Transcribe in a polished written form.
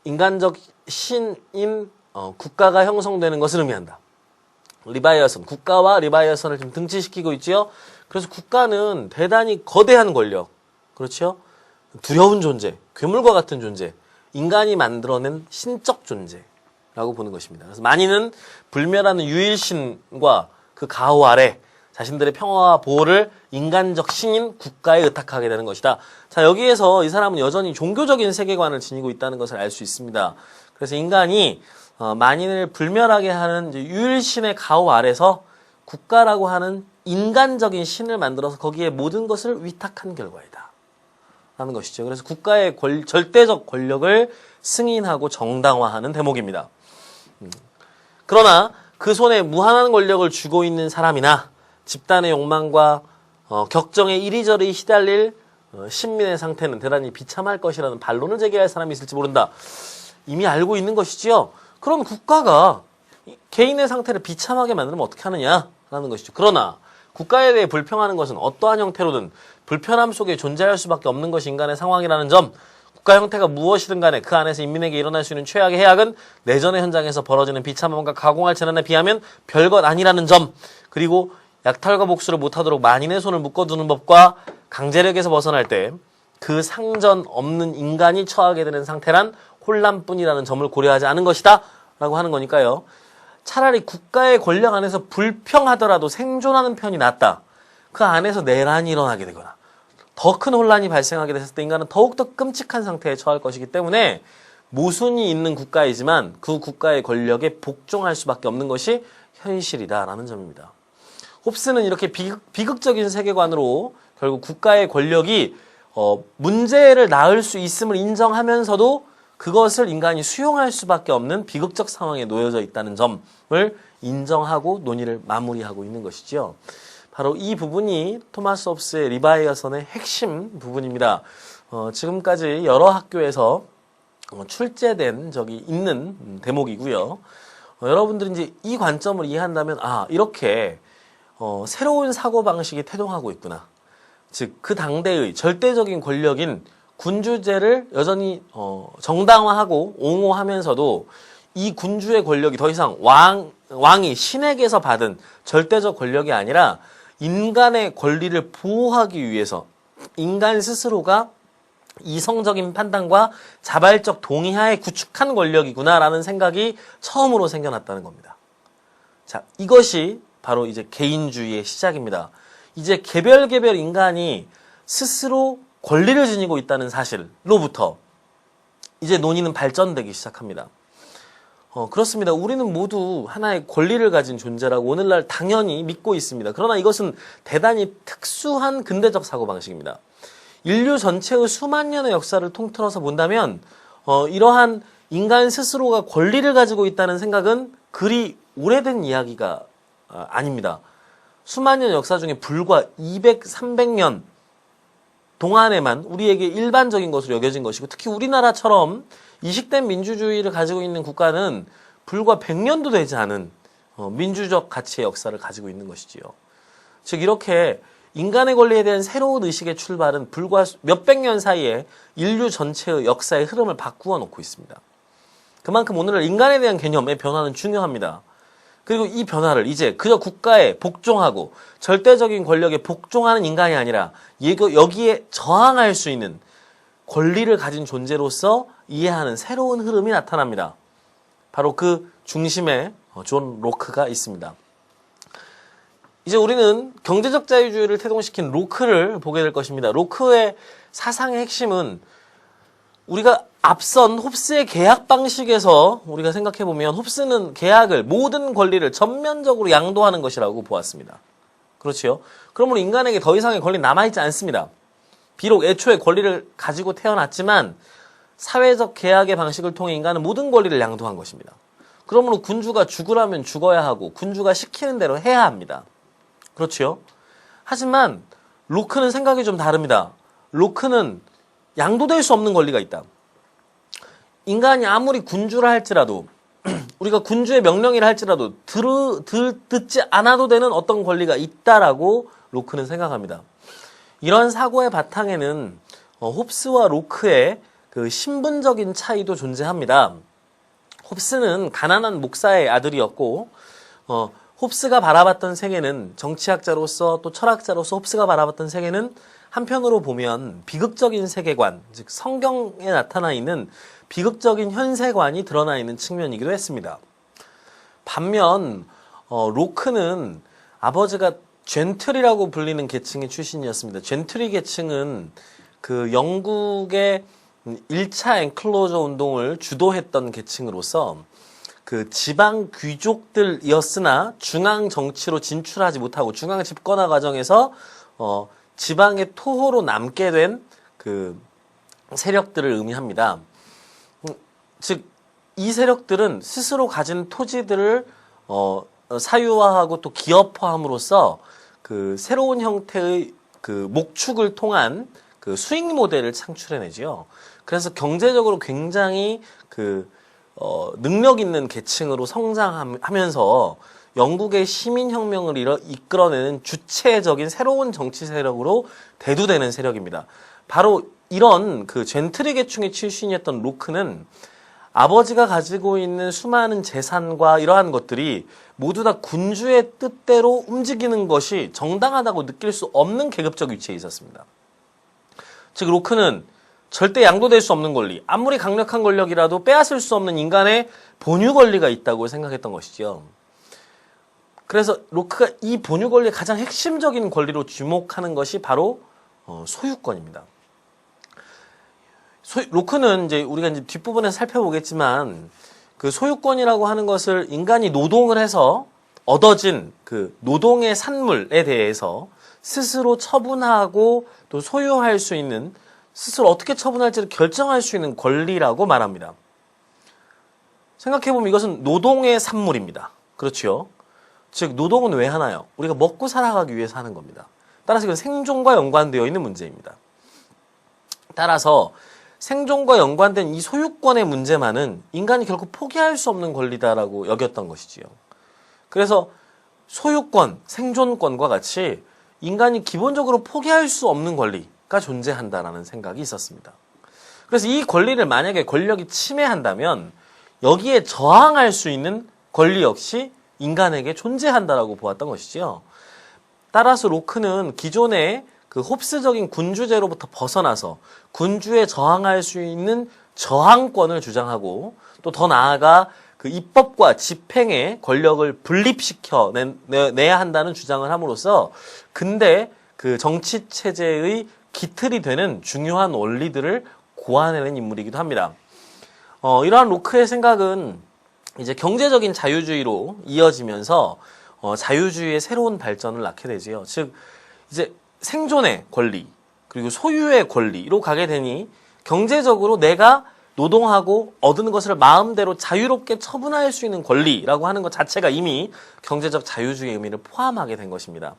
인간적 신인 국가가 형성되는 것을 의미한다. 리바이어선, 국가와 리바이어선을 지금 등치시키고 있지요. 그래서 국가는 대단히 거대한 권력, 그렇죠? 두려운 존재, 괴물과 같은 존재, 인간이 만들어낸 신적 존재라고 보는 것입니다. 그래서 만인은 불멸하는 유일신과 그 가호 아래 자신들의 평화와 보호를 인간적 신인 국가에 의탁하게 되는 것이다. 자, 여기에서 이 사람은 여전히 종교적인 세계관을 지니고 있다는 것을 알 수 있습니다. 그래서 인간이 만인을 불멸하게 하는 이제 유일신의 가호 아래서 국가라고 하는 인간적인 신을 만들어서 거기에 모든 것을 위탁한 결과이다 라는 것이죠. 그래서 국가의 절대적 권력을 승인하고 정당화하는 대목입니다. 그러나 그 손에 무한한 권력을 쥐고 있는 사람이나 집단의 욕망과 격정에 이리저리 시달릴 신민의 상태는 대단히 비참할 것이라는 반론을 제기할 사람이 있을지 모른다. 이미 알고 있는 것이지요. 그럼 국가가 개인의 상태를 비참하게 만들면 어떻게 하느냐라는 것이죠. 그러나 국가에 대해 불평하는 것은 어떠한 형태로든 불편함 속에 존재할 수밖에 없는 것이 인간의 상황이라는 점, 국가 형태가 무엇이든 간에 그 안에서 인민에게 일어날 수 있는 최악의 해악은 내전의 현장에서 벌어지는 비참함과 가공할 재난에 비하면 별것 아니라는 점, 그리고 약탈과 복수를 못하도록 만인의 손을 묶어두는 법과 강제력에서 벗어날 때 그 상전 없는 인간이 처하게 되는 상태란 혼란뿐이라는 점을 고려하지 않은 것이다 라고 하는 거니까요. 차라리 국가의 권력 안에서 불평하더라도 생존하는 편이 낫다. 그 안에서 내란이 일어나게 되거나 더 큰 혼란이 발생하게 됐을 때 인간은 더욱더 끔찍한 상태에 처할 것이기 때문에 모순이 있는 국가이지만 그 국가의 권력에 복종할 수밖에 없는 것이 현실이다라는 점입니다. 홉스는 이렇게 비극적인 세계관으로 결국 국가의 권력이 문제를 낳을 수 있음을 인정하면서도 그것을 인간이 수용할 수밖에 없는 비극적 상황에 놓여져 있다는 점을 인정하고 논의를 마무리하고 있는 것이지요. 바로 이 부분이 토마스 홉스의 리바이어선의 핵심 부분입니다. 지금까지 여러 학교에서 출제된 적이 있는 대목이고요. 여러분들이 이제 이 관점을 이해한다면 이렇게 새로운 사고방식이 태동하고 있구나. 즉, 그 당대의 절대적인 권력인 군주제를 여전히 정당화하고 옹호하면서도 이 군주의 권력이 더 이상 왕이 신에게서 받은 절대적 권력이 아니라 인간의 권리를 보호하기 위해서 인간 스스로가 이성적인 판단과 자발적 동의하에 구축한 권력이구나라는 생각이 처음으로 생겨났다는 겁니다. 자, 이것이 바로 이제 개인주의의 시작입니다. 이제 개별 인간이 스스로 권리를 지니고 있다는 사실로부터 이제 논의는 발전되기 시작합니다. 그렇습니다. 우리는 모두 하나의 권리를 가진 존재라고 오늘날 당연히 믿고 있습니다. 그러나 이것은 대단히 특수한 근대적 사고방식입니다. 인류 전체의 수만 년의 역사를 통틀어서 본다면 이러한 인간 스스로가 권리를 가지고 있다는 생각은 그리 오래된 이야기가 아닙니다. 수만 년 역사 중에 불과 200, 300년 동안에만 우리에게 일반적인 것으로 여겨진 것이고 특히 우리나라처럼 이식된 민주주의를 가지고 있는 국가는 불과 100년도 되지 않은 민주적 가치의 역사를 가지고 있는 것이지요. 즉 이렇게 인간의 권리에 대한 새로운 의식의 출발은 불과 몇백 년 사이에 인류 전체의 역사의 흐름을 바꾸어 놓고 있습니다. 그만큼 오늘날 인간에 대한 개념의 변화는 중요합니다. 그리고 이 변화를 이제 그저 국가에 복종하고 절대적인 권력에 복종하는 인간이 아니라 여기에 저항할 수 있는 권리를 가진 존재로서 이해하는 새로운 흐름이 나타납니다. 바로 그 중심에 존 로크가 있습니다. 이제 우리는 경제적 자유주의를 태동시킨 로크를 보게 될 것입니다. 로크의 사상의 핵심은 우리가 앞선 홉스의 계약 방식에서 우리가 생각해보면 홉스는 계약을 모든 권리를 전면적으로 양도하는 것이라고 보았습니다. 그렇지요? 그러므로 인간에게 더 이상의 권리는 남아있지 않습니다. 비록 애초에 권리를 가지고 태어났지만 사회적 계약의 방식을 통해 인간은 모든 권리를 양도한 것입니다. 그러므로 군주가 죽으라면 죽어야 하고 군주가 시키는 대로 해야 합니다. 그렇지요? 하지만 로크는 생각이 좀 다릅니다. 로크는 양도될 수 없는 권리가 있다. 인간이 아무리 군주라 할지라도 우리가 군주의 명령이라 할지라도 듣지 않아도 되는 어떤 권리가 있다라고 로크는 생각합니다. 이런 사고의 바탕에는 홉스와 로크의 그 신분적인 차이도 존재합니다. 홉스는 가난한 목사의 아들이었고, 홉스가 바라봤던 세계는 정치학자로서 또 철학자로서 홉스가 바라봤던 세계는 한편으로 보면 비극적인 세계관, 즉 성경에 나타나 있는 비극적인 현세관이 드러나 있는 측면이기도 했습니다. 반면 로크는 아버지가 젠틀이라고 불리는 계층의 출신이었습니다. 젠트리 계층은 그 영국의 1차 엔클로저 운동을 주도했던 계층으로서 그 지방 귀족들이었으나 중앙 정치로 진출하지 못하고 중앙 집권화 과정에서 지방의 토호로 남게 된 그 세력들을 의미합니다. 즉, 이 세력들은 스스로 가진 토지들을 사유화하고 또 기업화함으로써 그 새로운 형태의 그 목축을 통한 그 수익 모델을 창출해내지요. 그래서 경제적으로 굉장히 그 능력 있는 계층으로 성장하면서 영국의 시민혁명을 이끌어내는 주체적인 새로운 정치 세력으로 대두되는 세력입니다. 바로 이런 그 젠트리 계층의 출신이었던 로크는 아버지가 가지고 있는 수많은 재산과 이러한 것들이 모두 다 군주의 뜻대로 움직이는 것이 정당하다고 느낄 수 없는 계급적 위치에 있었습니다. 즉 로크는 절대 양도될 수 없는 권리, 아무리 강력한 권력이라도 빼앗을 수 없는 인간의 본유 권리가 있다고 생각했던 것이죠. 그래서 로크가 이 본유 권리의 가장 핵심적인 권리로 주목하는 것이 바로 소유권입니다. 로크는 이제 우리가 이제 뒷부분에서 살펴보겠지만 그 소유권이라고 하는 것을 인간이 노동을 해서 얻어진 그 노동의 산물에 대해서 스스로 처분하고 또 소유할 수 있는, 스스로 어떻게 처분할지를 결정할 수 있는 권리라고 말합니다. 생각해보면 이것은 노동의 산물입니다. 그렇죠? 즉 노동은 왜 하나요? 우리가 먹고 살아가기 위해서 하는 겁니다. 따라서 이건 생존과 연관되어 있는 문제입니다. 따라서 생존과 연관된 이 소유권의 문제만은 인간이 결코 포기할 수 없는 권리다라고 여겼던 것이지요. 그래서 소유권, 생존권과 같이 인간이 기본적으로 포기할 수 없는 권리가 존재한다라는 생각이 있었습니다. 그래서 이 권리를 만약에 권력이 침해한다면 여기에 저항할 수 있는 권리 역시 인간에게 존재한다라고 보았던 것이지요. 따라서 로크는 기존의 그 홉스적인 군주제로부터 벗어나서 군주에 저항할 수 있는 저항권을 주장하고 또 더 나아가 그 입법과 집행의 권력을 분립시켜 내야 한다는 주장을 함으로써 근대 그 정치 체제의 기틀이 되는 중요한 원리들을 고안해낸 인물이기도 합니다. 이러한 로크의 생각은 이제 경제적인 자유주의로 이어지면서 자유주의의 새로운 발전을 낳게 되지요. 즉 이제 생존의 권리 그리고 소유의 권리로 가게 되니 경제적으로 내가 노동하고 얻는 것을 마음대로 자유롭게 처분할 수 있는 권리라고 하는 것 자체가 이미 경제적 자유주의의 의미를 포함하게 된 것입니다.